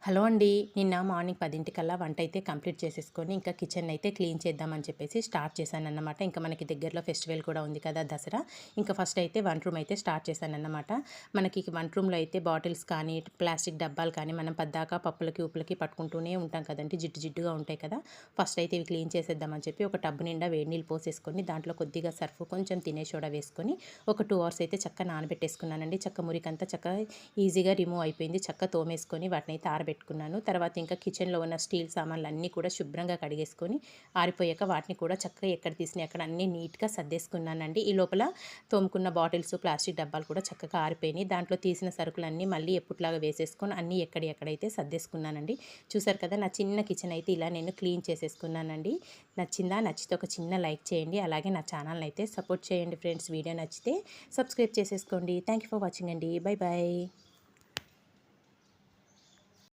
Hello అండి. నిన్న morning 10 కల్లా వంట అయితే కంప్లీట్ చేసేసుకొని, ఇంకా కిచెన్ అయితే క్లీన్ చేద్దామని చెప్పేసి స్టార్ట్ చేశానన్నమాట. ఇంకా మనకి దగ్గరలో ఫెస్టివల్ కూడా ఉంది కదా, దసరా. ఇంకా ఫస్ట్ అయితే వంట రూమ్ అయితే స్టార్ట్ చేశానన్నమాట. మనకి వంట రూమ్‌లో అయితే బాటిల్స్ కానీ, ప్లాస్టిక్ డబ్బాలు కానీ, మనం పద్దాక పప్పులకి, ఉప్పులకి పట్టుకుంటూనే ఉంటాం కదండీ! జిడ్డు జిడ్డుగా ఉంటాయి కదా! ఫస్ట్ అయితే ఇవి క్లీన్ చేసేద్దామని చెప్పి ఒక టబ్ నిండా వేడి నీళ్ళు పోసేసుకొని, దాంట్లో కొద్దిగా సర్ఫ్, కొంచెం తినే సోడా వేసుకొని, ఒక 2 అవర్స్ అయితే చక్కగా నానబెట్టేసుకున్నానండి. మురికంతా చక్కగా ఈజీగా రిమూవ్ అయిపోయింది. తోమేసుకొని వాటినైతే ఆరబెట్టుకున్నాను. తర్వాత ఇంకా కిచెన్‌లో ఉన్న స్టీల్ సామాన్లన్నీ కూడా శుభ్రంగా కడిగేసుకొని, ఆరిపోయాక వాటిని కూడా చక్కగా ఎక్కడ తీసినయి అక్కడ అన్నీ నీట్‌గా సర్దేసుకున్నానండి. ఈ లోపల తోముకున్న బాటిల్స్, ప్లాస్టిక్ డబ్బాలు కూడా చక్కగా ఆరిపోయినాయి. దాంట్లో తీసిన సరుకులన్నీ మళ్ళీ ఎప్పుట్లాగా వేసేసుకొని అన్నీ ఎక్కడైతే సర్దేసుకున్నానండి. చూసారు కదా, నా చిన్న కిచెన్ అయితే ఇలా నేను క్లీన్ చేసేసుకున్నానండి. నచ్చిందా? నచ్చితే ఒక చిన్న లైక్ చేయండి. అలాగే నా ఛానల్‌ని అయితే సపోర్ట్ చేయండి ఫ్రెండ్స్. వీడియో నచ్చితే సబ్స్క్రైబ్ చేసేసుకోండి. థ్యాంక్ యూ ఫర్ వాచింగ్ అండి. By by.